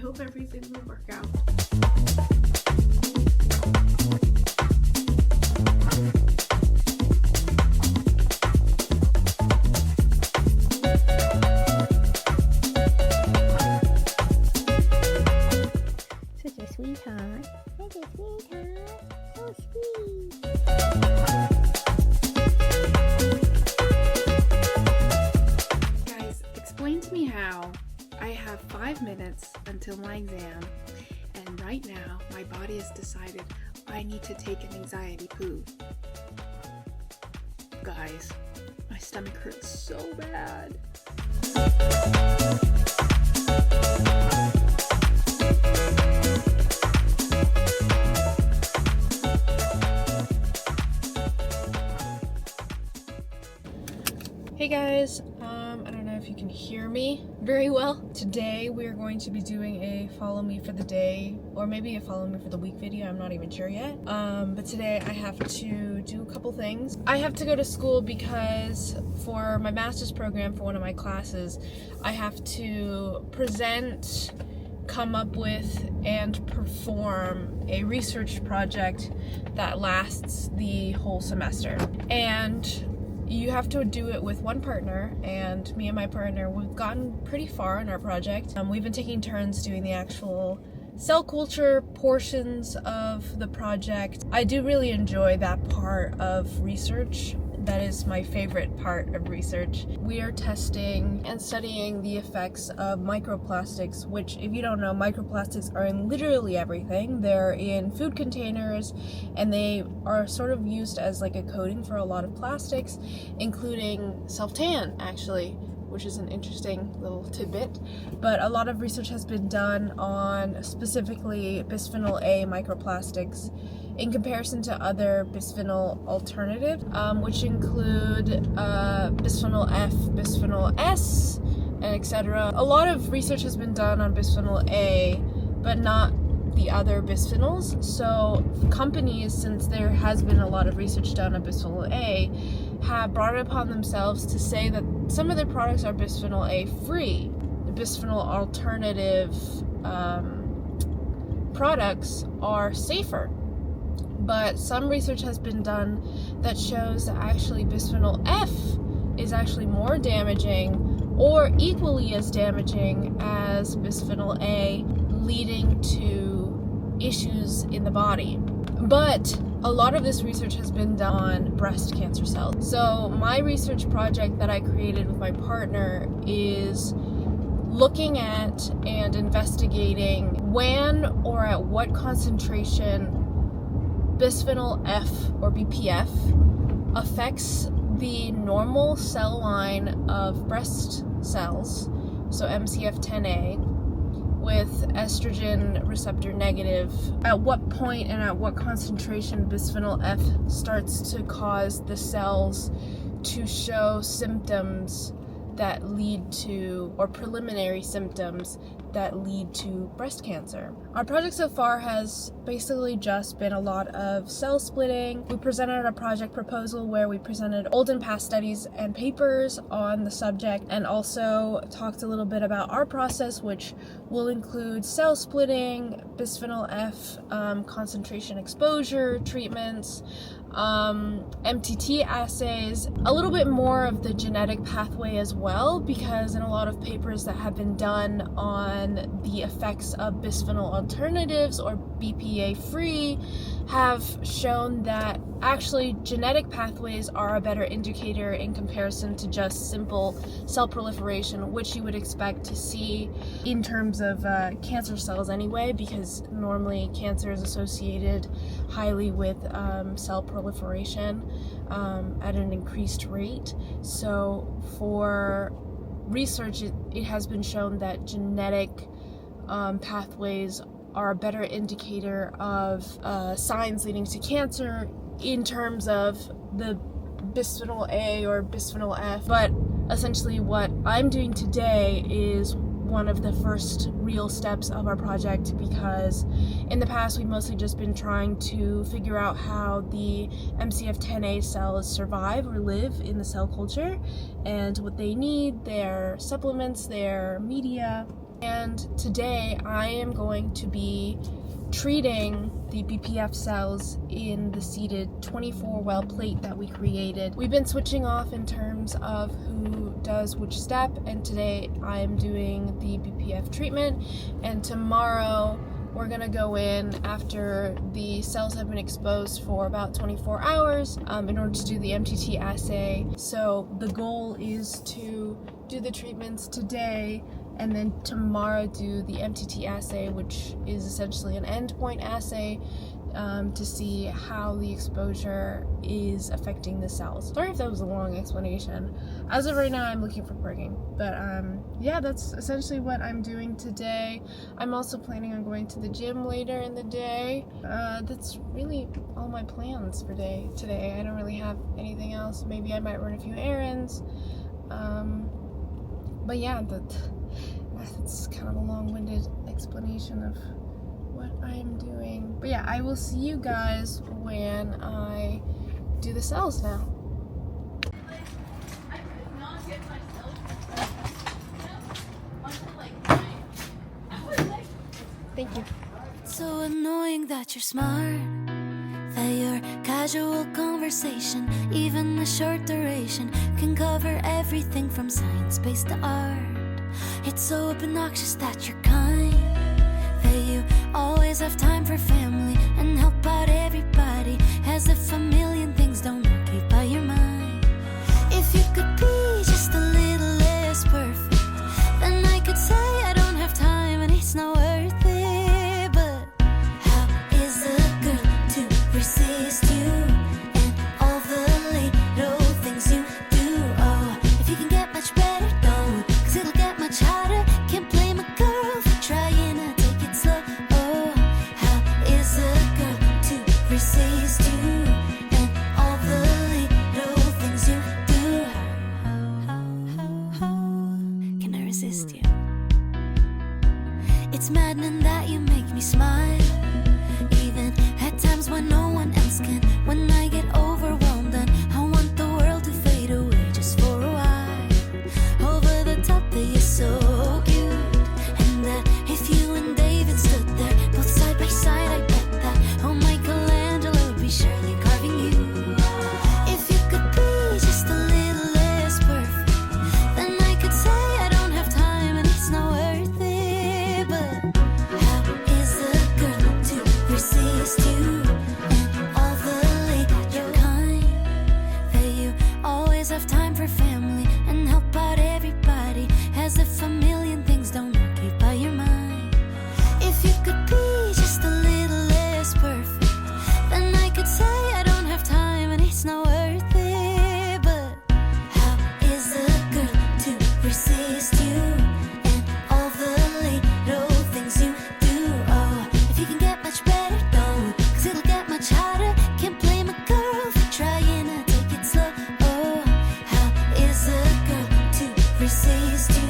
hope everything will work out. Such a sweetheart. Such a sweetheart. So sweet. Guys, explain to me how I have 5 minutes until my exam, and right now my body has decided I need to take an anxiety poo. Guys, my stomach hurts so bad. Hey guys, I don't know if you can hear me very well. Today we're going to be doing a follow me for the day, or maybe a follow me for the week video, I'm not even sure yet. But today I have to do a couple things. I have to go to school because for my master's program, for one of my classes, I have to present, come up with, and perform a research project that lasts the whole semester. And you have to do it with one partner, and me and my partner, we've gotten pretty far in our project. We've been taking turns doing the actual cell culture portions of the project. I do really enjoy that part of research. That is my favorite part of research. We are testing and studying the effects of microplastics, which, if you don't know, microplastics are in literally everything. They're in food containers, and they are sort of used as like a coating for a lot of plastics, including self-tan, actually, which is an interesting little tidbit. But a lot of research has been done on specifically bisphenol A microplastics in comparison to other bisphenol alternatives, which include bisphenol F, bisphenol S, and etc. A lot of research has been done on bisphenol A, but not the other bisphenols. So companies, since there has been a lot of research done on bisphenol A, have brought it upon themselves to say that some of their products are bisphenol A free. The bisphenol alternative products are safer. But some research has been done that shows that actually bisphenol F is actually more damaging, or equally as damaging as bisphenol A, leading to issues in the body. But a lot of this research has been done on breast cancer cells. So my research project that I created with my partner is looking at and investigating when or at what concentration bisphenol F, or BPF, affects the normal cell line of breast cells, so MCF10A, with estrogen receptor negative. At what point and at what concentration bisphenol F starts to cause the cells to show symptoms that lead to, or preliminary symptoms that lead to breast cancer. Our project so far has basically just been a lot of cell splitting. We presented a project proposal where we presented old and past studies and papers on the subject, and also talked a little bit about our process, which will include cell splitting, bisphenol F concentration exposure treatments, MTT assays, a little bit more of the genetic pathway as well, because in a lot of papers that have been done on the effects of bisphenol alternatives or BPA free have shown that actually genetic pathways are a better indicator in comparison to just simple cell proliferation, which you would expect to see in terms of cancer cells anyway, because normally cancer is associated highly with cell proliferation at an increased rate. So for research, it has been shown that genetic pathways are a better indicator of signs leading to cancer in terms of the bisphenol A or bisphenol F. But essentially what I'm doing today is one of the first real steps of our project, because in the past we've mostly just been trying to figure out how the MCF10A cells survive or live in the cell culture and what they need, their supplements, their media. And today I am going to be treating the BPF cells in the seeded 24 well plate that we created. We've been switching off in terms of who does which step, and today I am doing the BPF treatment, and tomorrow we're gonna go in after the cells have been exposed for about 24 hours in order to do the MTT assay. So the goal is to do the treatments today and then tomorrow do the MTT assay, which is essentially an endpoint assay to see how the exposure is affecting the cells. Sorry if that was a long explanation. As of right now, I'm looking for pricking, but yeah, that's essentially what I'm doing today. I'm also planning on going to the gym later in the day. That's really all my plans for today. I don't really have anything else. Maybe I might run a few errands, but yeah, that's kind of a long-winded explanation of what I'm doing. But yeah, I will see you guys when I do the cells now. Thank you. So annoying that you're smart, that your casual conversation, even a short duration, can cover everything from science-based to art. It's so obnoxious that you're kind, that you always have time for family and help out everybody, as if a million things don't occupy your mind. If you could be just a little less perfect, then I could say I don't have time and it's not worth it. But how is a girl to resist you and all the little things you do? Oh, if you can get much better, don't, 'cause it'll get much harder. Can't blame a girl for trying to take it slow. Oh, how is a girl to resist you and all the little things you do? How can I resist you? It's maddening that you make me smile, even at times when no one else can. When I get overwhelmed and I want the world to fade away just for a while. Over the top that you're so cute, and that if you and David stood there both side by side, I bet that Michelangelo would be surely carving you. If you could be just a little less perfect, then I could say I don't have time and it's not worth it. But how is a girl to resist you and all the little kind, that you always have time for family and help out everybody, as if a million things don't occupy your mind? If you could be just a little less perfect, then I could say I don't have time and it's not worth it. But how is a girl to resist you and all the little things you do? Oh, if you can get much better, don't, 'cause it'll get much harder. Can't blame a girl for trying to take it slow. Oh, how is a girl to resist you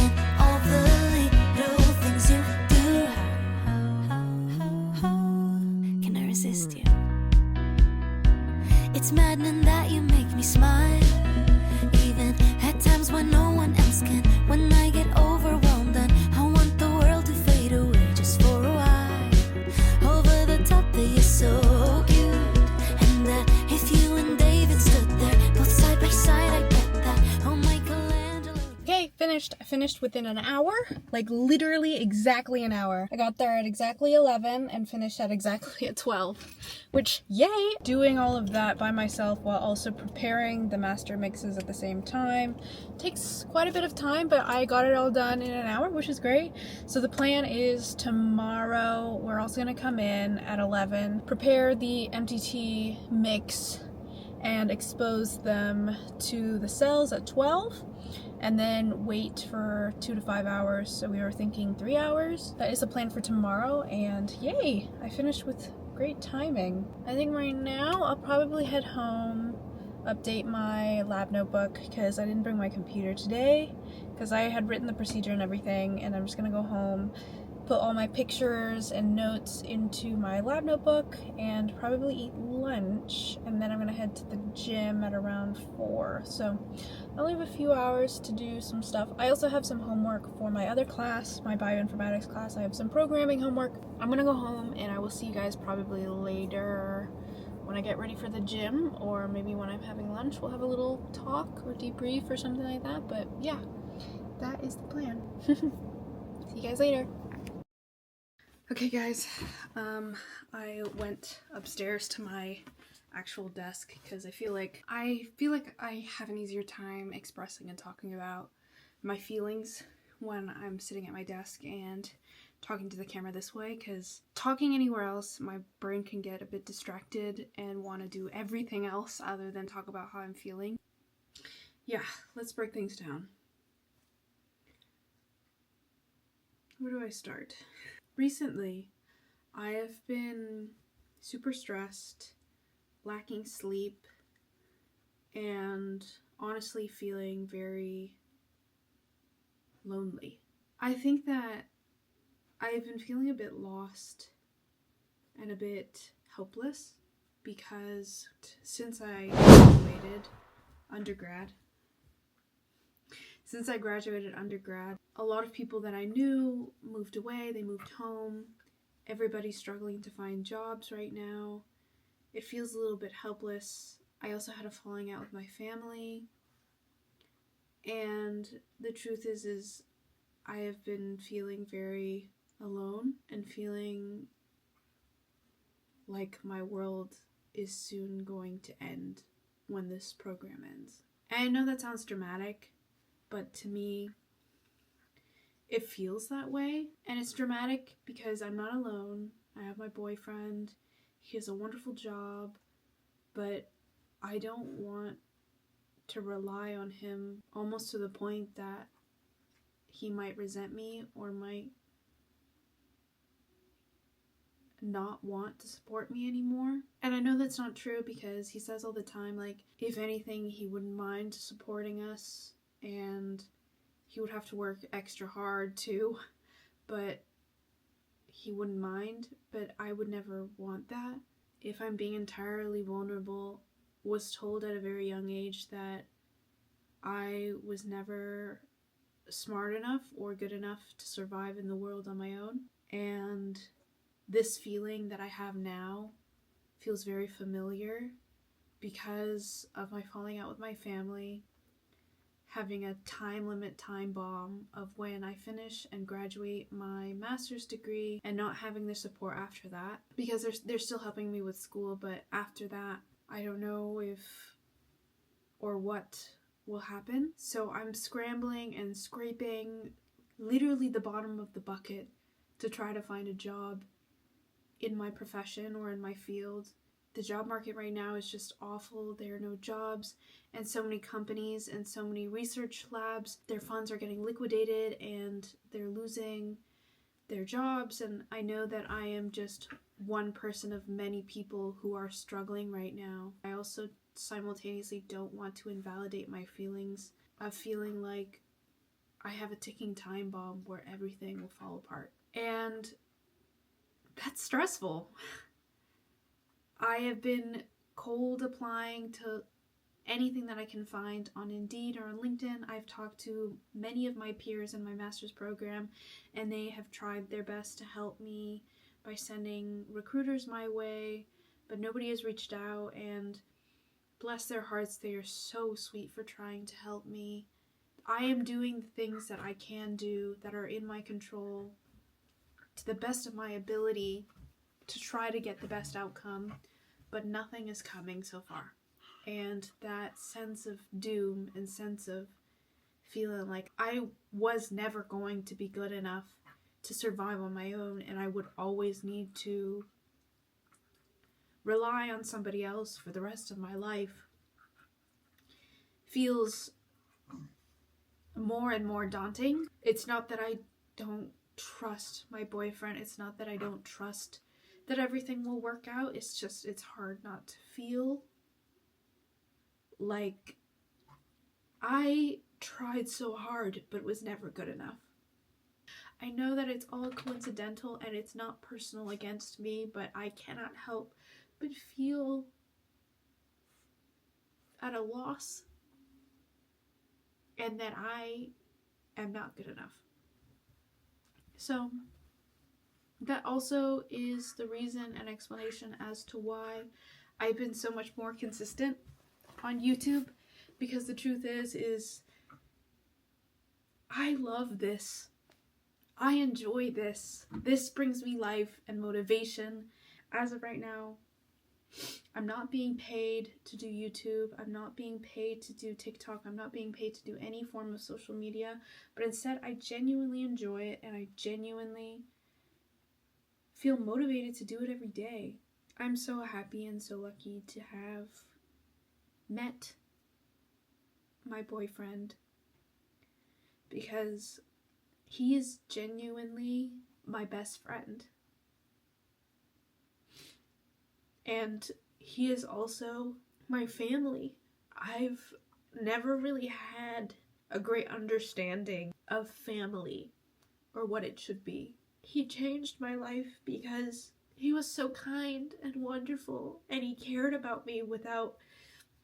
and all the little things you do? How can I resist you? It's maddening that you make me smile, even at times when no one else can. When I get overwhelmed and I want the world to fade away just for a while. Over the top that you're so cute, and that if you and David stood there both side by side, I bet that Michelangelo. Okay, finished. I finished within an hour, like literally exactly an hour. I got there at exactly 11 and finished at exactly at 12, which yay! Doing all of that by myself while also preparing the master mixes at the same time takes quite a bit of time, but I got it all done in an hour, which is great. So the plan is tomorrow we're also gonna come in at 11, prepare the MTT mix and expose them to the cells at 12, and then wait for 2 to 5 hours. So we were thinking 3 hours. That is the plan for tomorrow, and yay, I finished with great timing. I think right now I'll probably head home, update my lab notebook because I didn't bring my computer today because I had written the procedure and everything, and I'm just gonna go home, put all my pictures and notes into my lab notebook and probably eat lunch, and then I'm gonna head to the gym at around 4. So I only have a few hours to do some stuff. I also have some homework for my other class, my bioinformatics class. I have some programming homework. I'm gonna go home and I will see you guys probably later when I get ready for the gym, or maybe when I'm having lunch. We'll have a little talk or debrief or something like that. But yeah, that is the plan. See you guys later. Okay guys, I went upstairs to my actual desk because I feel like I have an easier time expressing and talking about my feelings when I'm sitting at my desk and talking to the camera this way, because talking anywhere else, my brain can get a bit distracted and want to do everything else other than talk about how I'm feeling. Yeah, let's break things down. Where do I start? Recently, I have been super stressed, lacking sleep, and honestly feeling very lonely. I think that I've been feeling a bit lost and a bit helpless because since I graduated undergrad, a lot of people that I knew moved away, they moved home. Everybody's struggling to find jobs right now. It feels a little bit helpless. I also had a falling out with my family. And the truth is I have been feeling very alone and feeling like my world is soon going to end when this program ends. And I know that sounds dramatic, but to me, it feels that way. And it's dramatic because I'm not alone. I have my boyfriend. He has a wonderful job, but I don't want to rely on him almost to the point that he might resent me or might not want to support me anymore. And I know that's not true because he says all the time, like, if anything, he wouldn't mind supporting us and he would have to work extra hard too, but he wouldn't mind. But I would never want that. If I'm being entirely vulnerable, was told at a very young age that I was never smart enough or good enough to survive in the world on my own. And this feeling that I have now feels very familiar because of my falling out with my family, having a time limit time bomb of when I finish and graduate my master's degree and not having the support after that, because they're still helping me with school, but after that I don't know if or what will happen. So I'm scrambling and scraping literally the bottom of the bucket to try to find a job in my profession or in my field. The job market right now is just awful. There are no jobs, and so many companies and so many research labs, their funds are getting liquidated and they're losing their jobs. And I know that I am just one person of many people who are struggling right now. I also simultaneously don't want to invalidate my feelings of feeling like I have a ticking time bomb where everything will fall apart. And that's stressful. I have been cold applying to anything that I can find on Indeed or on LinkedIn. I've talked to many of my peers in my master's program, and they have tried their best to help me by sending recruiters my way, but nobody has reached out, and bless their hearts, they are so sweet for trying to help me. I am doing the things that I can do that are in my control to the best of my ability to try to get the best outcome, but nothing is coming so far. And that sense of doom and sense of feeling like I was never going to be good enough to survive on my own, and I would always need to rely on somebody else for the rest of my life, feels more and more daunting. It's not that I don't trust my boyfriend. It's not that I don't trust that everything will work out. It's just, it's hard not to feel like I tried so hard, but was never good enough. I know that it's all coincidental and it's not personal against me, but I cannot help but feel at a loss and that I am not good enough. So that also is the reason and explanation as to why I've been so much more consistent on YouTube, because the truth is I love this. I enjoy this. This brings me life and motivation. As of right now, I'm not being paid to do YouTube. I'm not being paid to do TikTok. I'm not being paid to do any form of social media. But instead, I genuinely enjoy it and I genuinely feel motivated to do it every day. I'm so happy and so lucky to have met my boyfriend, because he is genuinely my best friend. And he is also my family. I've never really had a great understanding of family or what it should be. He changed my life because he was so kind and wonderful, and he cared about me without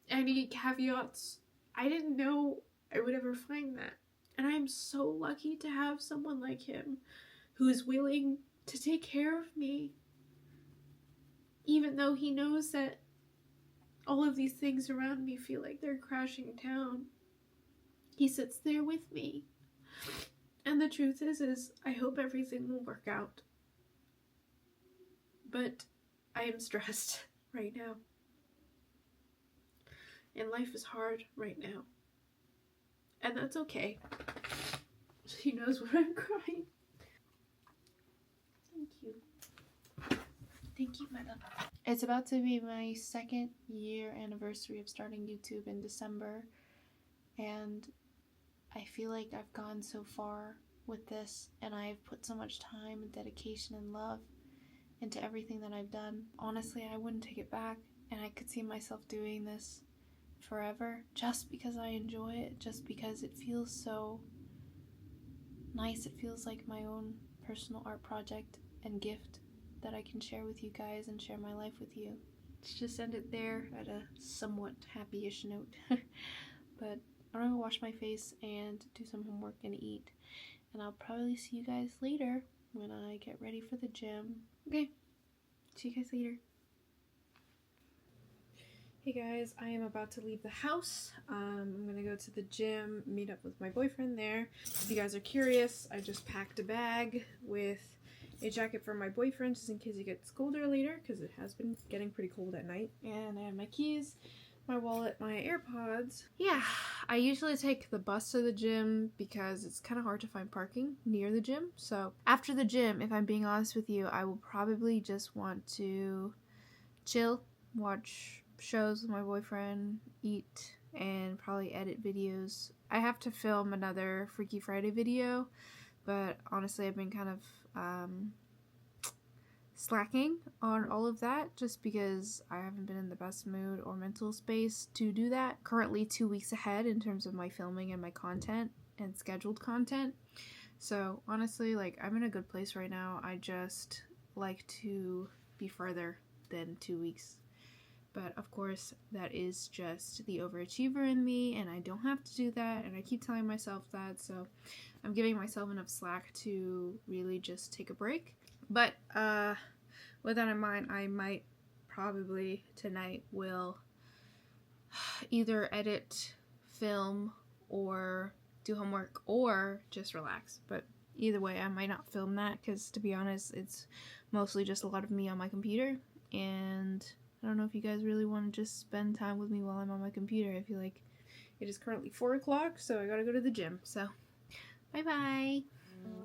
any caveats. I didn't know I would ever find that. And I am so lucky to have someone like him who is willing to take care of me, even though he knows that all of these things around me feel like they're crashing down. He sits there with me. And the truth is I hope everything will work out. But I am stressed right now. And life is hard right now. And that's okay. She knows when I'm crying. Thank you. Thank you, madam. It's about to be my 2nd year anniversary of starting YouTube in December. And I feel like I've gone so far with this, and I've put so much time and dedication and love into everything that I've done. Honestly, I wouldn't take it back, and I could see myself doing this forever just because I enjoy it, just because it feels so nice. It feels like my own personal art project and gift that I can share with you guys and share my life with you. Let's just end it there at a somewhat happy-ish note. But I'm gonna wash my face and do some homework and eat, and I'll probably see you guys later when I get ready for the gym. Okay, see you guys later. Hey guys, I am about to leave the house. I'm gonna go to the gym, meet up with my boyfriend there. If you guys are curious, I just packed a bag with a jacket for my boyfriend just in case he gets colder later, because it has been getting pretty cold at night. And I have my keys, my wallet, my AirPods. Yeah, I usually take the bus to the gym because it's kind of hard to find parking near the gym. So after the gym, if I'm being honest with you, I will probably just want to chill, watch shows with my boyfriend, eat, and probably edit videos. I have to film another Freaky Friday video, but honestly I've been kind of slacking on all of that just because I haven't been in the best mood or mental space to do that. Currently 2 weeks ahead in terms of my filming and my content and scheduled content. So honestly, like, I'm in a good place right now. I just like to be further than 2 weeks. But of course, that is just the overachiever in me, and I don't have to do that, and I keep telling myself that, so I'm giving myself enough slack to really just take a break. But with that in mind, I might probably tonight will either edit, film, or do homework, or just relax. But either way, I might not film that, because to be honest, it's mostly just a lot of me on my computer, and I don't know if you guys really want to just spend time with me while I'm on my computer. I feel like it is currently 4 o'clock, so I gotta go to the gym. So, bye-bye.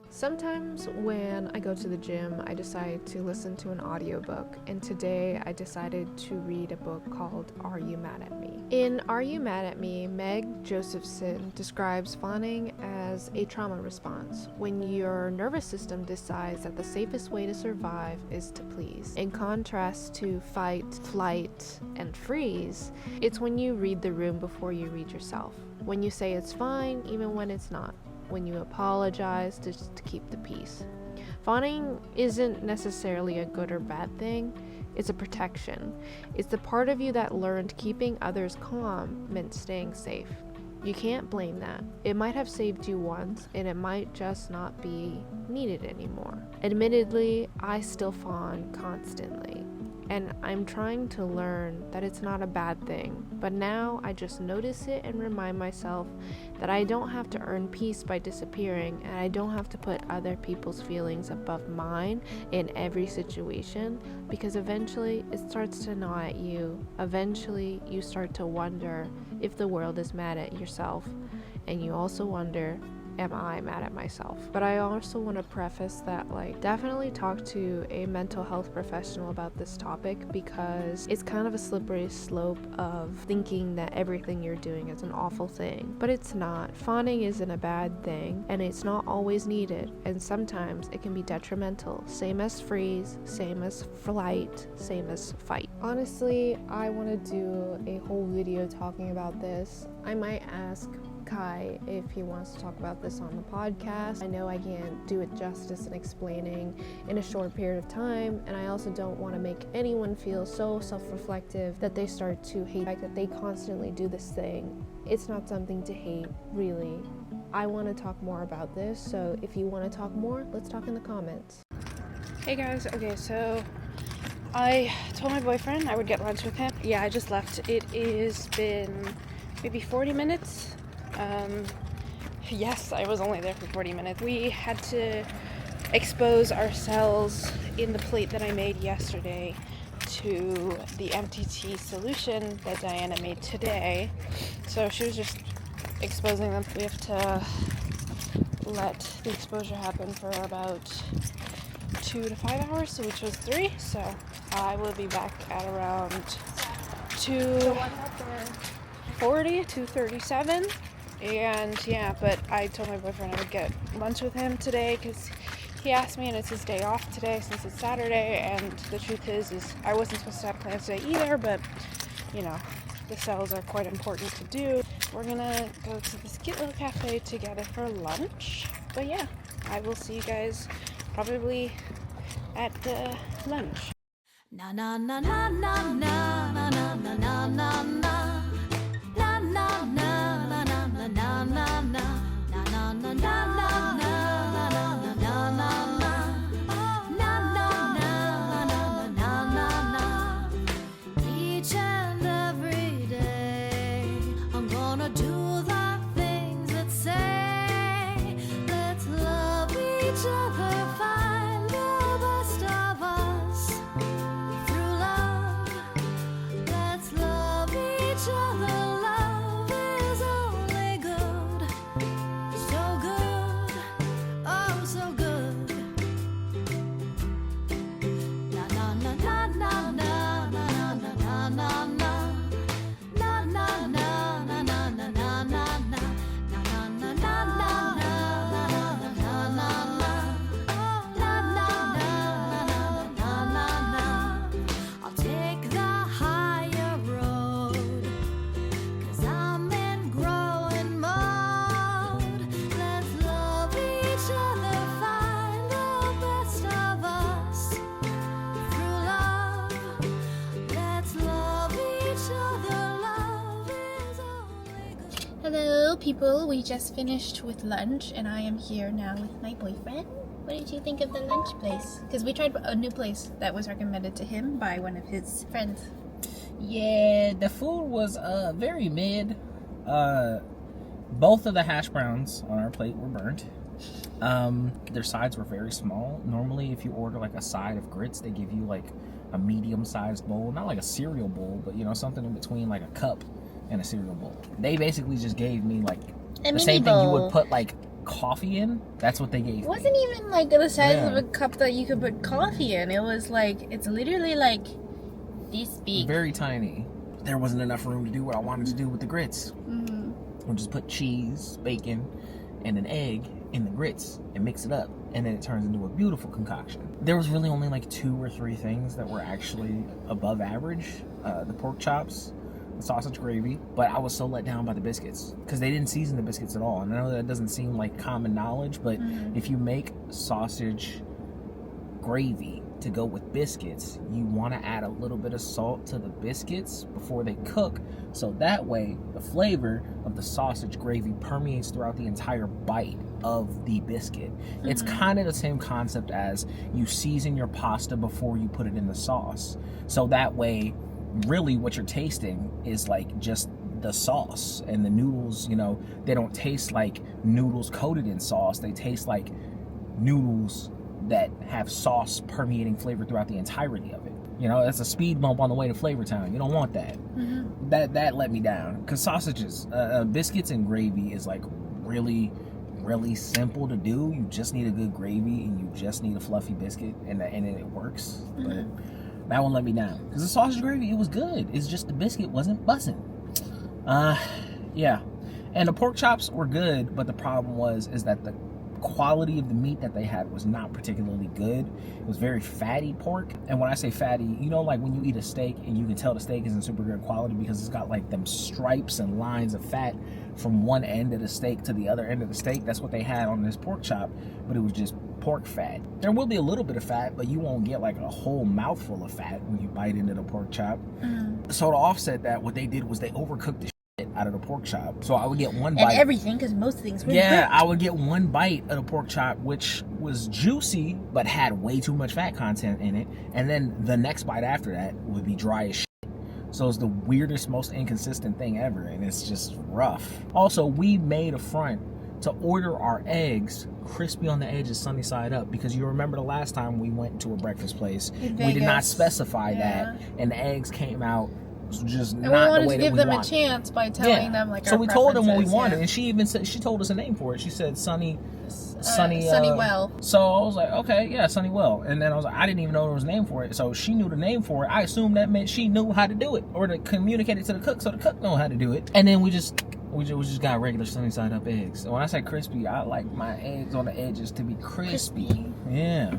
Sometimes when I go to the gym, I decide to listen to an audiobook, and today I decided to read a book called Are You Mad at Me? In Are You Mad at Me, Meg Josephson describes fawning as a trauma response, when your nervous system decides that the safest way to survive is to please. In contrast to fight, flight, and freeze, it's when you read the room before you read yourself, when you say it's fine even when it's not. when you apologize just to keep the peace. Fawning isn't necessarily a good or bad thing. It's a protection. It's the part of you that learned keeping others calm meant staying safe. You can't blame that. It might have saved you once, and it might just not be needed anymore. Admittedly, I still fawn constantly, and I'm trying to learn that it's not a bad thing, but now I just notice it and remind myself that I don't have to earn peace by disappearing, and I don't have to put other people's feelings above mine in every situation, because eventually it starts to gnaw at you. Eventually you start to wonder if the world is mad at yourself, and you also wonder, am I mad at myself? But I also want to preface that, definitely talk to a mental health professional about this topic, because it's kind of a slippery slope of thinking that everything you're doing is an awful thing. But it's not. Fawning isn't a bad thing, and it's not always needed, and sometimes it can be detrimental. Same as freeze, same as flight, same as fight. Honestly, I want to do a whole video talking about this. I might ask Kai if he wants to talk about this on the podcast. I know I can't do it justice in explaining in a short period of time, and I also don't want to make anyone feel so self-reflective that they start to hate the fact that they constantly do this thing. It's not something to hate, really. I want to talk more about this, so if you want to talk more, let's talk in the comments. Hey guys, okay, so I told my boyfriend I would get lunch with him. Yeah, I just left. It has been maybe 40 minutes. Yes, I was only there for 40 minutes. We had to expose ourselves in the plate that I made yesterday to the MTT solution that Diana made today. So she was just exposing them. We have to let the exposure happen for about 2 to 5 hours, which was 3. So I will be back at around 2:40, 2:37. And yeah, but I told my boyfriend I would get lunch with him today because he asked me, and it's his day off today since it's Saturday. And the truth is I wasn't supposed to have plans today either, but you know, the cells are quite important to do. We're gonna go to this cute little cafe together for lunch. But yeah, I will see you guys probably at the lunch. Na na na na na na na na na na na na. Na na na na na na na na na. Na na na na na na na na na na. Na na na na na na na. Each and every day I'm gonna do the things that say let's love each other, find the best of us through love. Let's love each other. Love is only good, so good, oh so good. Na na na na na na na na na na na. Na na na na na na na na na. Na na na na na na na na na na. Na na na na na na. I'll take the higher road, 'cause I'm in growing mode. Let's love each other, find the best of us through love. Let's love each other, love is only good. Hello, people. We just finished with lunch, and I am here now with my boyfriend. What did you think of the lunch place? Because we tried a new place that was recommended to him by one of his friends. Yeah, the food was very mid. Both of the hash browns on our plate were burnt. Their sides were very small. Normally, if you order like a side of grits, they give you like a medium-sized bowl, not like a cereal bowl, but you know, something in between like a cup and a cereal bowl. They basically just gave me like A the same mini thing you bowl. would put like coffee in. That's what they gave It wasn't me. even like the size Yeah. of a cup that you could put coffee in. It was like, it's literally like this big. Very tiny. There wasn't enough room to do what I wanted to do with the grits. Mhm. We'll just put cheese, bacon, and an egg in the grits and mix it up, and then it turns into a beautiful concoction. There was really only like 2 or 3 things that were actually above average. The pork chops sausage gravy, but I was so let down by the biscuits because they didn't season the biscuits at all. And I know that doesn't seem like common knowledge, but if you make sausage gravy to go with biscuits, you want to add a little bit of salt to the biscuits before they cook, so that way the flavor of the sausage gravy permeates throughout the entire bite of the biscuit. It's kind of the same concept as you season your pasta before you put it in the sauce, so that way really what you're tasting is like just the sauce, and the noodles, you know, they don't taste like noodles coated in sauce, they taste like noodles that have sauce permeating flavor throughout the entirety of it. You know, that's a speed bump on the way to Flavor Town. You don't want that. That let me down, because sausages, biscuits and gravy is like really simple to do. You just need a good gravy and you just need a fluffy biscuit, and it works. But that one let me down, because the sausage gravy, it was good, it's just the biscuit wasn't buzzing. Yeah, and the pork chops were good, but the problem is that the quality of the meat that they had was not particularly good. It was very fatty pork, and when I say fatty, you know, like when you eat a steak and you can tell the steak isn't super good quality because it's got like them stripes and lines of fat from one end of the steak to the other end of the steak. That's what they had on this pork chop, but it was just pork fat. There will be a little bit of fat, but you won't get like a whole mouthful of fat when you bite into the pork chop. So to offset that, what they did was they overcooked the out of the pork chop. So I would get one bite. And everything, because most things were Yeah, burnt. I would get one bite of the pork chop, which was juicy, but had way too much fat content in it. And then the next bite after that would be dry as shit. So it's the weirdest, most inconsistent thing ever, and it's just rough. Also, we made a front to order our eggs crispy on the edges, sunny side up, because you remember the last time we went to a breakfast place, we did not specify that, and the eggs came out just and not we wanted the way to that give we them wanted. a chance by telling them like so our we told them what we preferences, wanted, and she even said, she told us a name for it. She said Sunny Well. So I was like, okay, yeah, Sunny Well. And then I was like, I didn't even know there was a name for it. So she knew the name for it. I assumed that meant she knew how to do it, or to communicate it to the cook so the cook know how to do it. And then we just got regular sunny side up eggs. And when I say crispy, I like my eggs on the edges to be crispy. Yeah.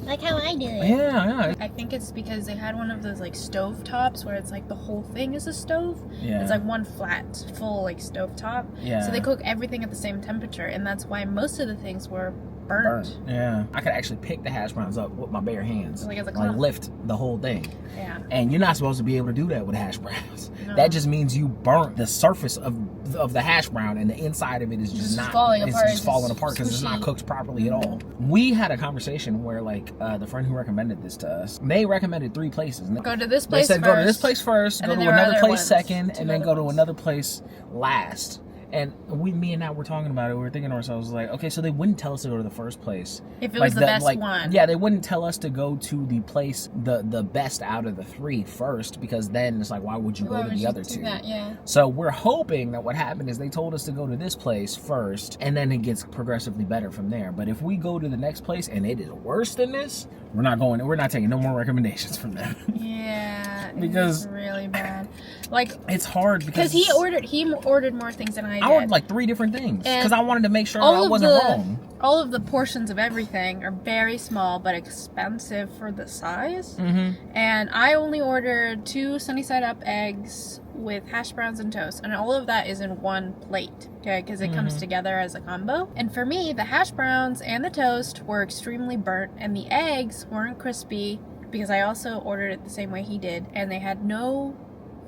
Like how I do it. Yeah. I think it's because they had one of those like stove tops where it's like the whole thing is a stove. Yeah. It's like one flat, full like stove top. Yeah. So they cook everything at the same temperature, and that's why most of the things were burnt. Yeah. I could actually pick the hash browns up with my bare hands. Like as a clown. Lift the whole thing. Yeah. And you're not supposed to be able to do that with hash browns. No. That just means you burnt the surface of the hash brown, and the inside of it is just not falling apart. It's just falling apart because it's not cooked properly at all. We had a conversation where like the friend who recommended this to us, they recommended 3 places. Go to this place They said first, go to this place first, and go then to there were another other place ones, second, 2 and then other go to ones. another place last. And me and Nat were talking about it. We were thinking to ourselves, like, okay, so they wouldn't tell us to go to the first place if it was the best one. Yeah, they wouldn't tell us to go to the place, the best out of the 3 first, because then it's like, why would you go to the other 2? Yeah. So we're hoping that what happened is they told us to go to this place first, and then it gets progressively better from there. But if we go to the next place and it is worse than this, we're not taking no more recommendations from them. Yeah. Because it's really bad. Like it's hard because he ordered more things than I did. I ordered like 3 different things because I wanted to make sure all I of wasn't the- wrong. All of the portions of everything are very small but expensive for the size. And I only ordered 2 sunny side up eggs with hash browns and toast, and all of that is in one plate, okay, because it comes together as a combo. And for me, the hash browns and the toast were extremely burnt, and the eggs weren't crispy because I also ordered it the same way he did, and they had no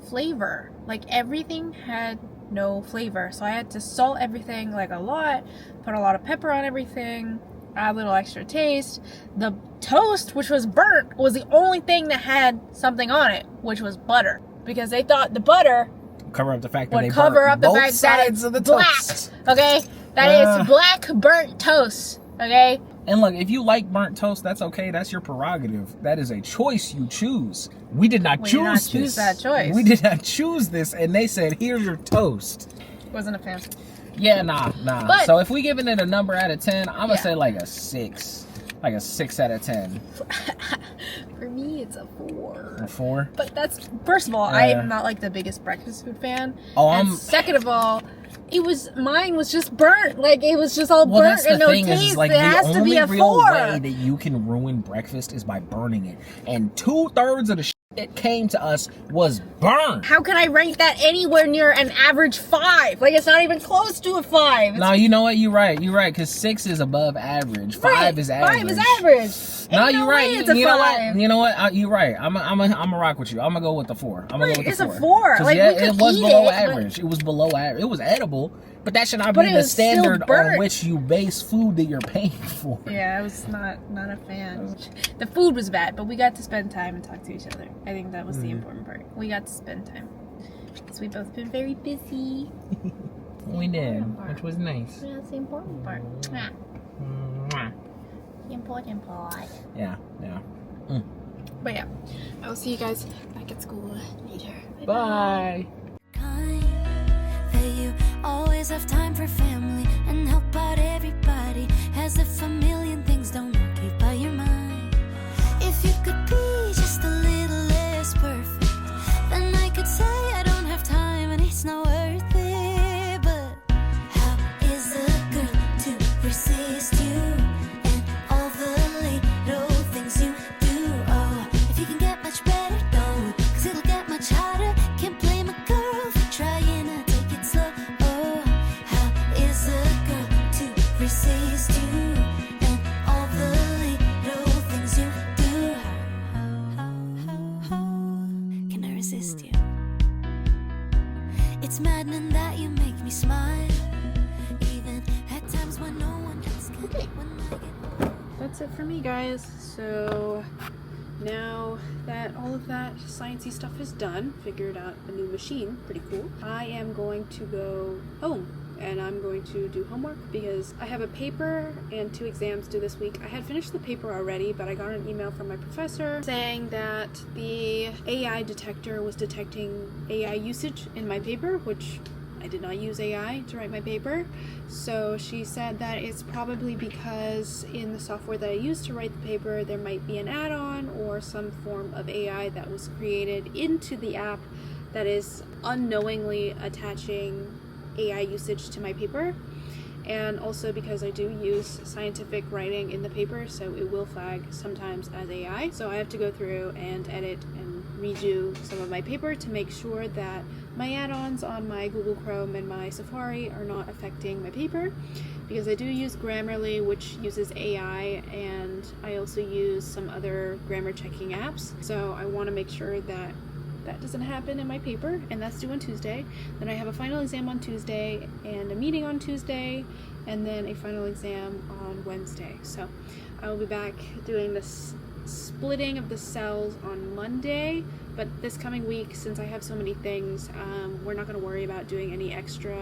flavor. Like everything had no flavor, so I had to salt everything like a lot, put a lot of pepper on everything, add a little extra taste. The toast, which was burnt, was the only thing that had something on it, which was butter, because they thought the butter Cover up the fact that would they cover burnt up the both fact that sides it's of the black. toast. Okay, that is black burnt toast. Okay. And look, if you like burnt toast, that's okay. That's your prerogative. That is a choice you choose. We did not choose that choice. We did not choose this, and they said, "Here's your toast." Wasn't a fan. Yeah, nah. But- So if we giving it a number out of 10, I'm gonna Yeah. say like a 6, like a 6 out of 10. For me, it's a 4. A 4. But that's, first of all, I am not like the biggest breakfast food fan. Oh, and second of all, mine was just burnt. Like it was just all Well, burnt that's the and no thing taste. is like it the has to be only a real 4. way that you can ruin breakfast is by burning it, and 2/3 of the shit it came to us was burned. How can I rank that anywhere near an average 5? Like, it's not even close to a 5. No, you know what? You're right, because 6 is above average. 5 is average. 5 is average. No, Ain't you're way right. It's a You know 5. what? You know what? You're right. I'm a rock with you. I'm gonna go with the 4. I'm gonna go with the 4. It's a 4. 'Cause, Like, yeah, we could it was eat below it, average. It was below average. It was edible, but that should not But be it the was still standard on burnt. which you base food that you're paying for. Yeah, I was not a fan. The food was bad, but we got to spend time and talk to each other. I think that was the important part. We got to spend time. Because we've both been very busy. We did, which was nice. That's the important part. Mwah. The important part. Yeah. But yeah, I will see you guys back at school later. Bye. Kind that you always have time for family and help out everybody, as if a million things don't occupy your mind. If you could be just a little less perfect, then I could say I don't have time and it's not worth it. But how is a girl to resist you and all the little things you do? Oh, if you can get much better, don't, 'cause it'll get much harder. Can't blame a girl for trying to take it slow. Oh, how is a girl to resist you and all the little things you do? How can I resist you? It's maddening that you make me smile, even at times when no one else can. When I get That's it for me, guys. So now that all of that sciencey stuff is done, figured out a new machine, pretty cool, I am going to go home and I'm going to do homework because I have a paper and 2 exams due this week. I had finished the paper already, but I got an email from my professor saying that the AI detector was detecting AI usage in my paper, which I did not use AI to write my paper. So she said that it's probably because in the software that I used to write the paper, there might be an add-on or some form of AI that was created into the app that is unknowingly attaching AI usage to my paper. And also because I do use scientific writing in the paper, so it will flag sometimes as AI. So I have to go through and edit and redo some of my paper to make sure that my add-ons on my Google Chrome and my Safari are not affecting my paper, because I do use Grammarly, which uses AI, and I also use some other grammar checking apps. So I want to make sure that that doesn't happen in my paper, and that's due on Tuesday. Then I have a final exam on Tuesday and a meeting on Tuesday, and then a final exam on Wednesday. So I will be back doing this splitting of the cells on Monday, but this coming week, since I have so many things, we're not going to worry about doing any extra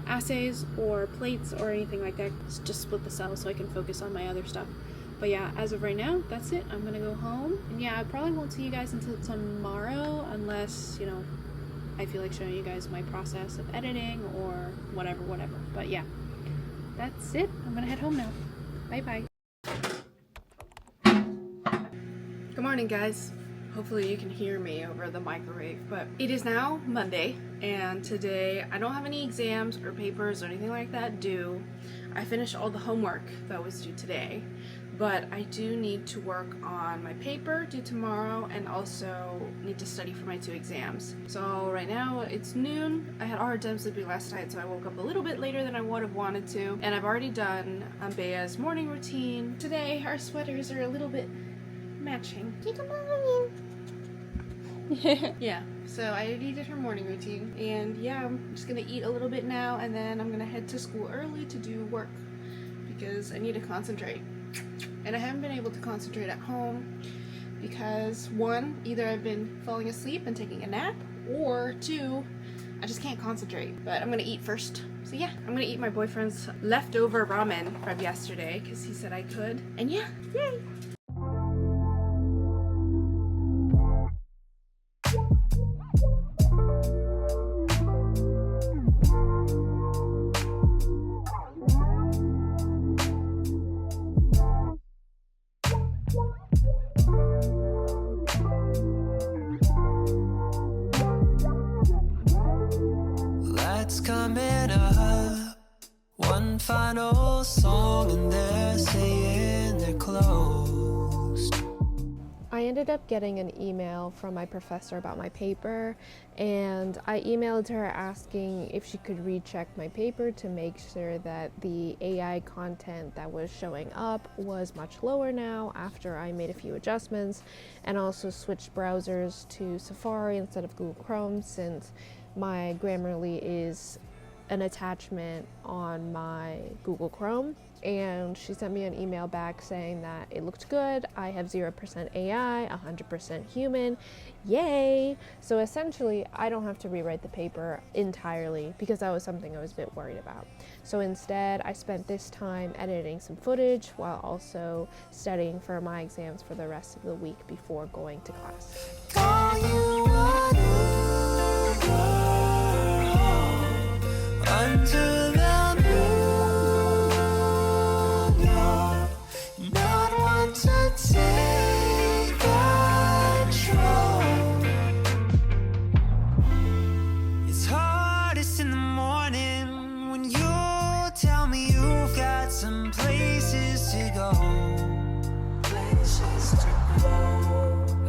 assays or plates or anything like that. Just split the cells so I can focus on my other stuff. But yeah, as of right now, that's it. I'm gonna go home. And yeah, I probably won't see you guys until tomorrow, unless, you know, I feel like showing you guys my process of editing or whatever. But yeah, that's it. I'm gonna head home now. Bye-bye. Good morning, guys. Hopefully you can hear me over the microwave, but it is now Monday, and today I don't have any exams or papers or anything like that due. I finished all the homework that was due today, but I do need to work on my paper due tomorrow and also need to study for my 2 exams. So right now it's noon. I had a hard time sleeping last night, so I woke up a little bit later than I would have wanted to, and I've already done Bea's morning routine. Today our sweaters are a little bit matching. Yeah, so I already did her morning routine, and yeah, I'm just gonna eat a little bit now, and then I'm gonna head to school early to do work because I need to concentrate. And I haven't been able to concentrate at home because 1, either I've been falling asleep and taking a nap, or 2, I just can't concentrate. But I'm gonna eat first. So yeah, I'm gonna eat my boyfriend's leftover ramen from yesterday because he said I could. And yeah, yay! Lights coming up, one final song and they're saying they're closed. I ended up getting an email from my professor about my paper, and I emailed her asking if she could recheck my paper to make sure that the AI content that was showing up was much lower now after I made a few adjustments, and also switched browsers to Safari instead of Google Chrome, since my Grammarly is an attachment on my Google Chrome. And she sent me an email back saying that it looked good. I have 0% AI, 100% human. Yay! So essentially, I don't have to rewrite the paper entirely, because that was something I was a bit worried about. So instead, I spent this time editing some footage while also studying for my exams for the rest of the week before going to class. Call you under the moon, not one to take control. It's hardest in the morning when you tell me you've got some places to go.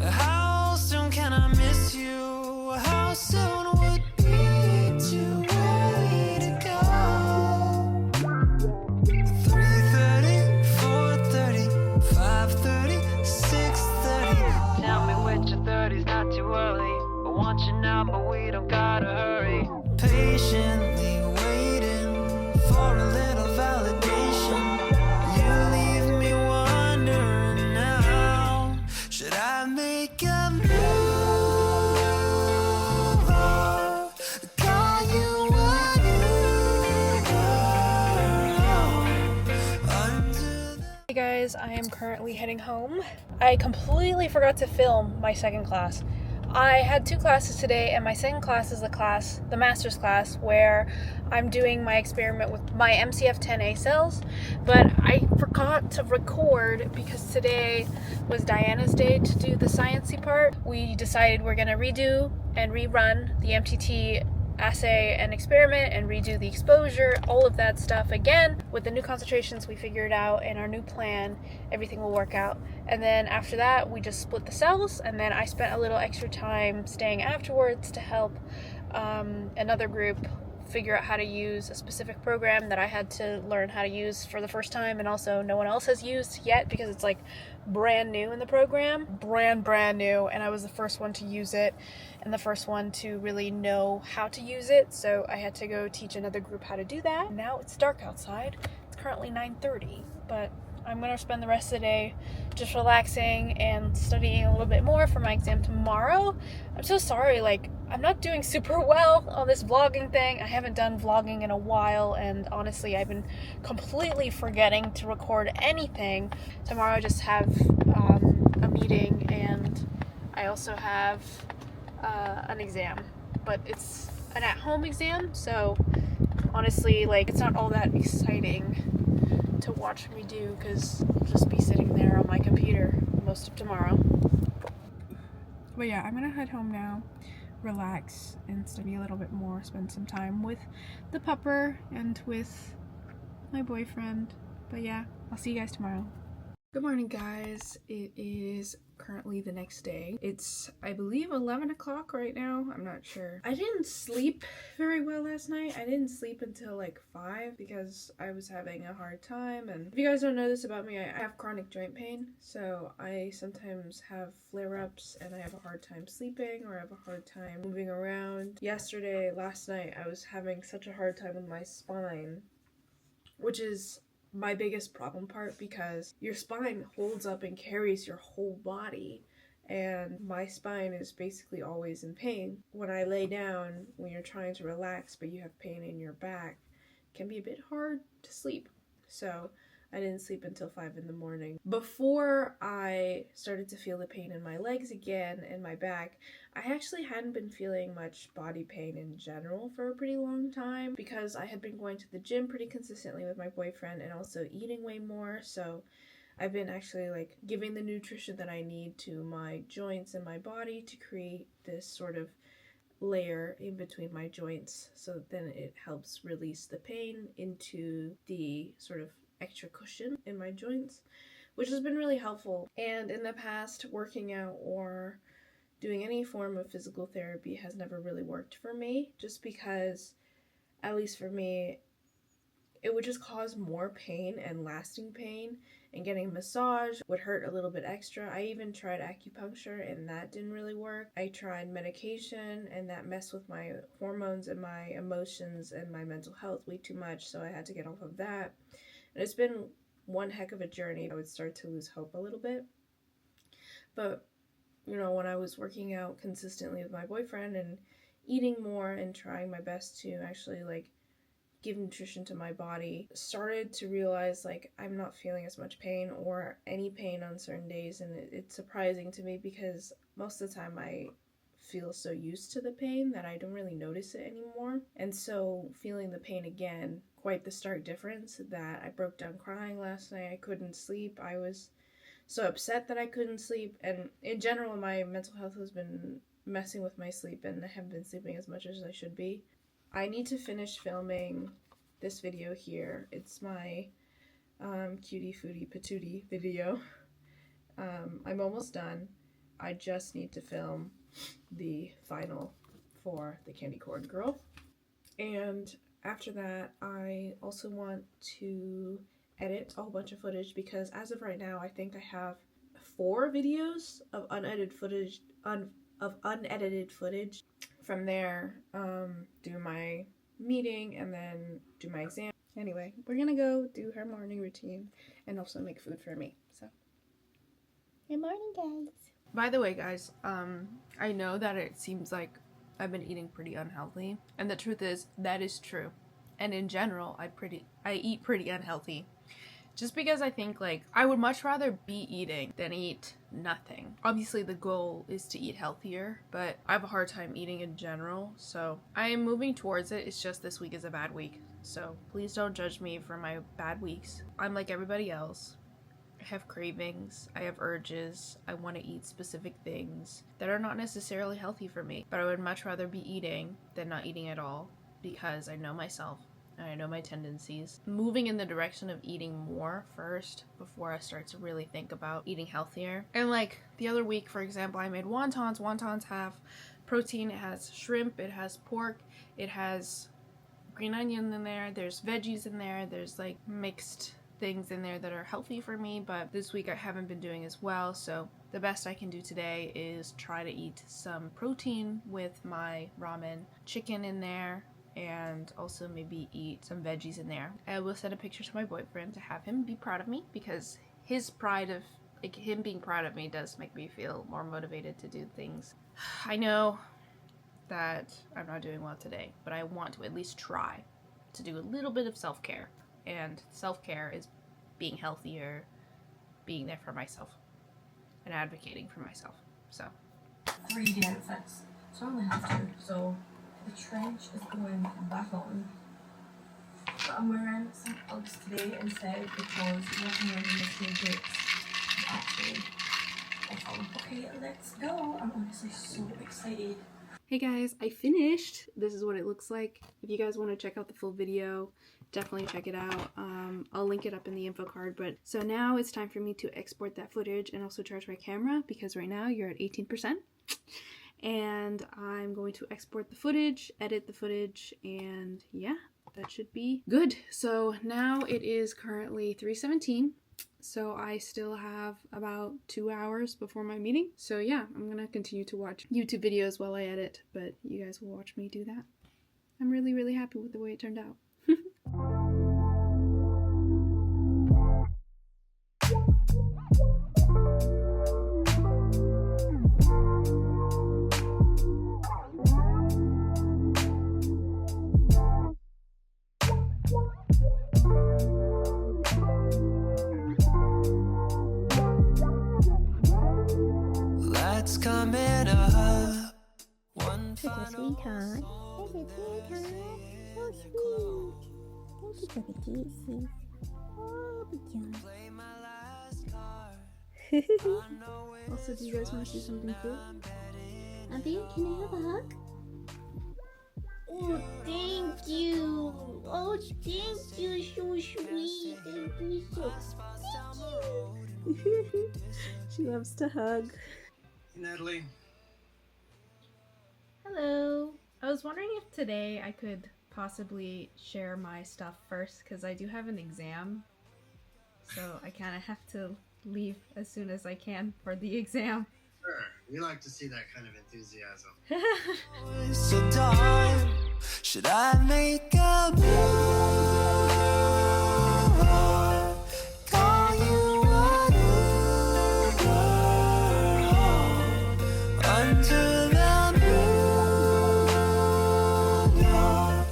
How soon can I miss you? How soon would be too early to go? 3:30, 4:30, 5:30, 6:30. Tell me which of 30's not too early. I want you now, but we don't gotta hurry. Patiently waiting for a little validation. You leave me wondering now. Should I make a move or call you under the... Hey guys, I am currently heading home. I completely forgot to film my second class. I had two classes today, and my second class is the master's class, where I'm doing my experiment with my MCF10A cells, but I forgot to record because today was Diana's day to do the sciencey part. We decided we're gonna redo and rerun the MTT assay and experiment and redo the exposure, all of that stuff again. With the new concentrations we figured out and our new plan, everything will work out. And then after that, we just split the cells, and then I spent a little extra time staying afterwards to help another group figure out how to use a specific program that I had to learn how to use for the first time, and also no one else has used yet because it's like brand new in the program, brand new, and I was the first one to use it and the first one to really know how to use it, so I had to go teach another group how to do that. Now it's dark outside. It's currently 9:30, but I'm gonna spend the rest of the day just relaxing and studying a little bit more for my exam tomorrow. I'm so sorry, like, I'm not doing super well on this vlogging thing. I haven't done vlogging in a while, and honestly, I've been completely forgetting to record anything. Tomorrow I just have a meeting, and I also have an exam, but it's an at-home exam, so honestly, like, it's not all that exciting to watch me do, because I'll just be sitting there on my computer most of tomorrow. But yeah, I'm gonna head home now, relax, and study a little bit more, spend some time with the pupper and with my boyfriend. But yeah, I'll see you guys tomorrow. Good morning, guys. It is currently the next day. It's, I believe, 11 o'clock right now. I'm not sure. I didn't sleep very well last night. I didn't sleep until like 5 because I was having a hard time. And if you guys don't know this about me, I have chronic joint pain. So I sometimes have flare-ups and I have a hard time sleeping, or I have a hard time moving around. Last night, I was having such a hard time with my spine, which is my biggest problem part, because your spine holds up and carries your whole body, and my spine is basically always in pain. When I lay down, when you're trying to relax but you have pain in your back, it can be a bit hard to sleep. So I didn't sleep until 5 in the morning. Before I started to feel the pain in my legs again and my back, I actually hadn't been feeling much body pain in general for a pretty long time, because I had been going to the gym pretty consistently with my boyfriend and also eating way more. So I've been actually like giving the nutrition that I need to my joints and my body to create this sort of layer in between my joints, so then it helps release the pain into the sort of extra cushion in my joints, which has been really helpful. And in the past, working out or doing any form of physical therapy has never really worked for me, just because, at least for me, it would just cause more pain and lasting pain, and getting a massage would hurt a little bit extra. I even tried acupuncture and that didn't really work. I tried medication and that messed with my hormones and my emotions and my mental health way too much, so I had to get off of that. And it's been one heck of a journey. I would start to lose hope a little bit. But, you know, when I was working out consistently with my boyfriend and eating more and trying my best to actually like give nutrition to my body, started to realize like I'm not feeling as much pain or any pain on certain days. And it's surprising to me because most of the time I feel so used to the pain that I don't really notice it anymore. And so feeling the pain again, quite the stark difference, that I broke down crying last night. I couldn't sleep. I was so upset that I couldn't sleep. And in general, my mental health has been messing with my sleep and I haven't been sleeping as much as I should be. I need to finish filming this video here. It's my cutie foodie patootie video. I'm almost done. I just need to film the final for the candy corn girl. And after that, I also want to edit a whole bunch of footage because as of right now, I think I have 4 videos of unedited footage. From there, do my meeting and then do my exam. Anyway, we're gonna go do her morning routine and also make food for me. So, good morning, guys. By the way, guys, I know that it seems like I've been eating pretty unhealthy, and the truth is that is true. And in general, I eat pretty unhealthy. Just because I think, like, I would much rather be eating than eat nothing. Obviously, the goal is to eat healthier, but I have a hard time eating in general, so I am moving towards it. It's just this week is a bad week, so please don't judge me for my bad weeks. I'm like everybody else. I have cravings, I have urges, I want to eat specific things that are not necessarily healthy for me, but I would much rather be eating than not eating at all because I know myself. I know my tendencies. Moving in the direction of eating more first before I start to really think about eating healthier. And like the other week, for example, I made wontons. Wontons have protein. It has shrimp. It has pork. It has green onion in there. There's veggies in there. There's like mixed things in there that are healthy for me, but this week I haven't been doing as well, so the best I can do today is try to eat some protein with my ramen, chicken in there, and also maybe eat some veggies in there. I will send a picture to my boyfriend to have him be proud of me because his pride of, like, him being proud of me does make me feel more motivated to do things. I know that I'm not doing well today, but I want to at least try to do a little bit of self-care. And self-care is being healthier, being there for myself, and advocating for myself. So 3D outfits. So I only have 2. So the trench is going back on. But I'm wearing some Uggs today instead because walking around in the same boots is actually awful. Okay, let's go. I'm honestly so excited. Hey guys, I finished. This is what it looks like. If you guys want to check out the full video, definitely check it out. I'll link it up in the info card. But so now it's time for me to export that footage and also charge my camera because right now you're at 18%. And I'm going to export the footage, edit the footage, and yeah, that should be good. So now it is currently 3:17. So I still have about 2 hours before my meeting. So yeah, I'm gonna continue to watch YouTube videos while I edit, but you guys will watch me do that. I'm really, really happy with the way it turned out. Lights coming up. One Such a final sweetheart. Such a sweetheart. So sweet. Thank you for the kisses. Oh, good job. play my last card. I know it Also, do you guys want to see something cool? Abby, can I have a hug? Oh, thank you. Oh, thank you. So sweet. Thank you so. Thank you. She loves to hug. Natalie. Hello. I was wondering if today I could possibly share my stuff first, because I do have an exam. So I kind of have to leave as soon as I can for the exam. Sure, we like to see that kind of enthusiasm. So dark, should I make a move? Call you an Uber under the moonlight,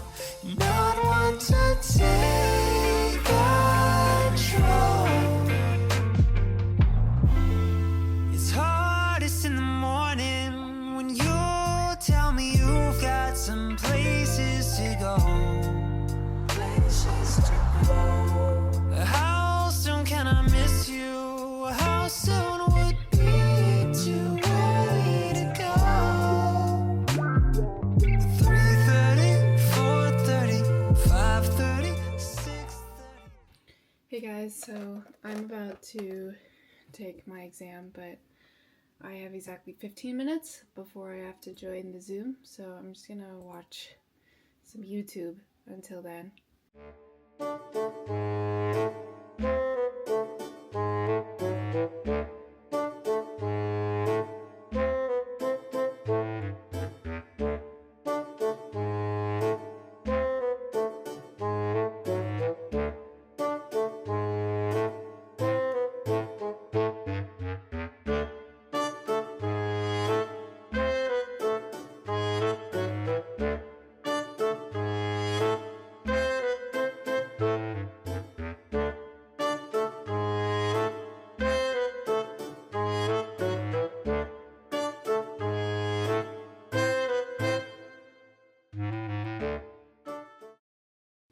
not want to take control. It's hardest in the morning when you tell me you've got some places to go. Places to go. How soon can I miss you? How soon would be too early to go? 3:30, 4:30, 5:30, 6:30. Hey guys, so I'm about to take my exam, but I have exactly 15 minutes before I have to join the Zoom, so I'm just gonna watch some YouTube until then.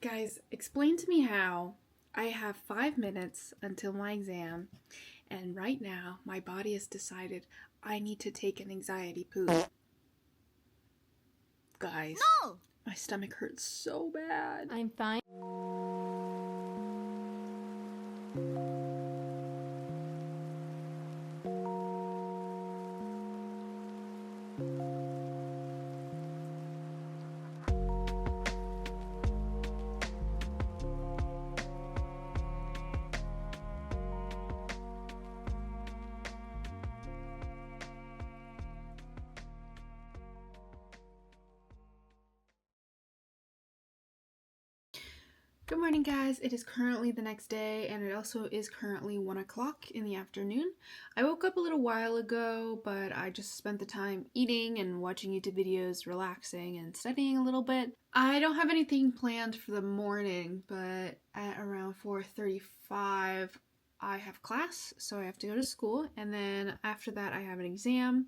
Guys, explain to me how I have 5 minutes until my exam, and right now my body has decided I need to take an anxiety poop. Guys, No! my stomach hurts so bad. I'm fine. Good morning, guys. It is currently the next day, and it also is currently 1 o'clock in the afternoon. I woke up a little while ago, but I just spent the time eating and watching YouTube videos, relaxing, and studying a little bit. I don't have anything planned for the morning, but at around 4:35, I have class, so I have to go to school, and then after that, I have an exam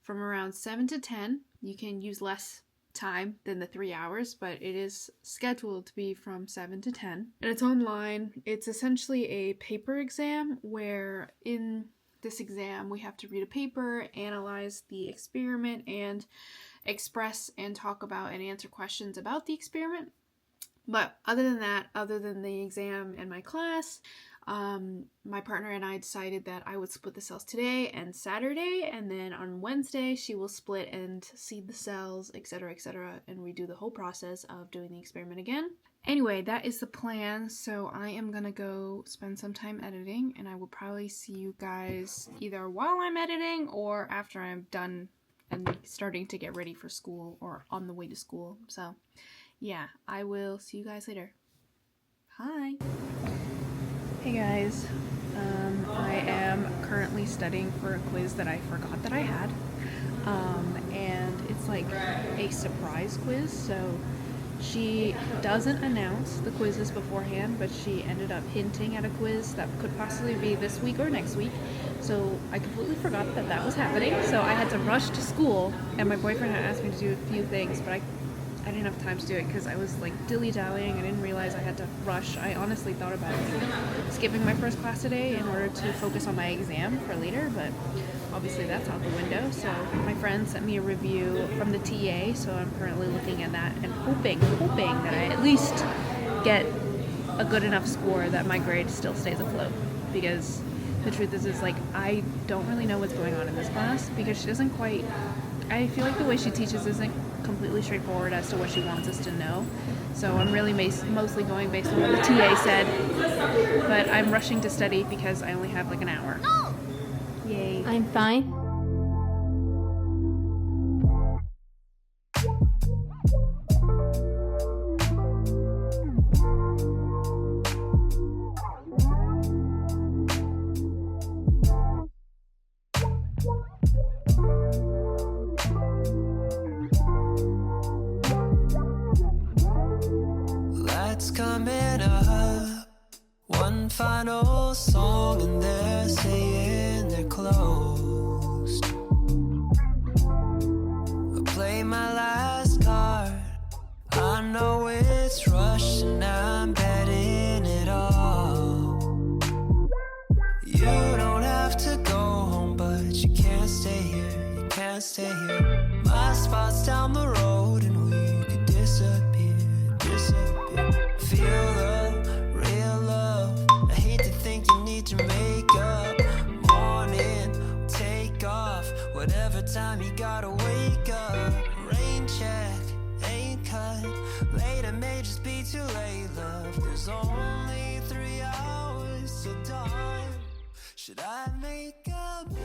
from around 7 to 10. You can use less time than the 3 hours, but it is scheduled to be from 7 to 10, and it's online. It's essentially a paper exam where in this exam we have to read a paper, analyze the experiment, and express and talk about and answer questions about the experiment. But other than that, other than the exam and my class, my partner and I decided that I would split the cells today and Saturday, and then on Wednesday she will split and seed the cells, etc., and redo the whole process of doing the experiment again. Anyway, that is the plan, so I am gonna go spend some time editing, and I will probably see you guys either while I'm editing or after I'm done and starting to get ready for school or on the way to school. So yeah, I will see you guys later. Hi! Hey guys, I am currently studying for a quiz that I forgot that I had, and it's like a surprise quiz, so she doesn't announce the quizzes beforehand, but she ended up hinting at a quiz that could possibly be this week or next week, so I completely forgot that that was happening, so I had to rush to school, and my boyfriend had asked me to do a few things, but I didn't have time to do it because I was like dilly-dallying. I didn't realize I had to rush. I honestly thought about skipping my first class today in order to focus on my exam for later, but obviously that's out the window. So my friend sent me a review from the TA, so I'm currently looking at that and hoping that I at least get a good enough score that my grade still stays afloat, because the truth is like I don't really know what's going on in this class because she doesn't quite, I feel like the way she teaches isn't completely straightforward as to what she wants us to know. So I'm really mostly going based on what the TA said, but I'm rushing to study because I only have like an hour. Yay. I'm fine. Lights coming up, one final song and they're saying they're closed. I play my last card, I know it's rushed and I'm betting it all. You don't have to go home, but you can't stay here, you can't stay here. My spot's down the road and we could disappear, disappear. Feel love, real love. I hate to think you need to make up. Morning, take off. Whatever time you gotta wake up. Rain check, ain't cut. Later may just be too late, love. There's only 3 hours till dawn. Should I make a move?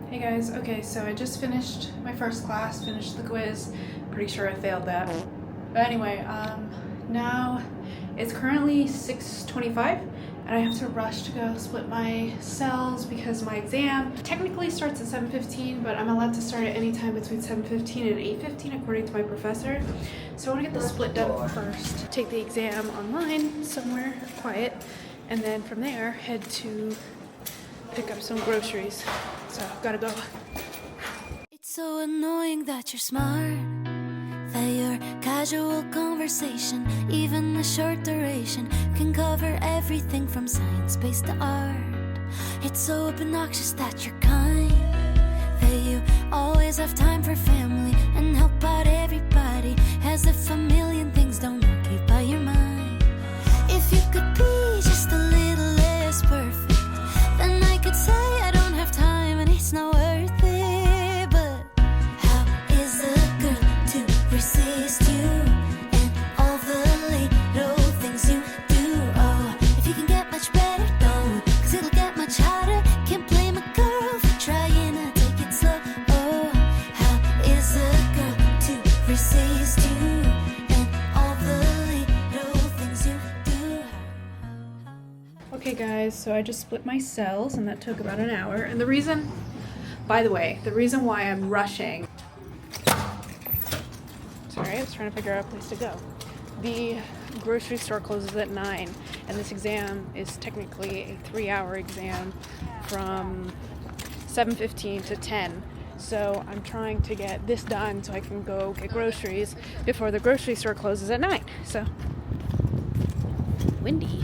Hey guys, okay, so I just finished my first class, finished the quiz. Pretty sure I failed that. But anyway, now it's currently 6:25 and I have to rush to go split my cells because my exam technically starts at 7:15, but I'm allowed to start at any time between 7:15 and 8:15 according to my professor. So I want to get the split done first, take the exam online somewhere quiet, and then from there head to pick up some groceries. So gotta go. It's so annoying that you're smart, that your casual conversation, even a short duration, can cover everything from science-based to art. It's so obnoxious that you're kind, that you always have time for family and help out everybody, as if a million things don't occupy your mind. If you could be just a little less perfect, then I could say I don't have time and it's not worth it. But how is a girl to resist you and all the little things you do? Oh, if you can get much better, don't, 'cause it'll get much harder. Can't blame a girl for trying to take it slow. Oh, how is a girl to resist you and all the little things you do? Okay guys, so I just split my cells and that took about an hour. And the reason, by the way, the reason why I'm rushing, sorry, I was trying to figure out a place to go. The grocery store closes at 9 and this exam is technically a 3-hour exam from 7:15 to 10. So I'm trying to get this done so I can go get groceries before the grocery store closes at 9. So, windy.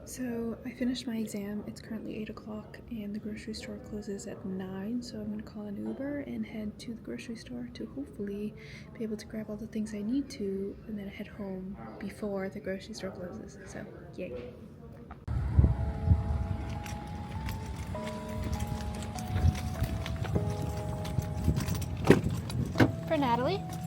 So I finished my exam. It's currently 8 o'clock and the grocery store closes at 9. So I'm gonna call an Uber and head to the grocery store to hopefully be able to grab all the things I need to and then head home before the grocery store closes. So yay. for Natalie.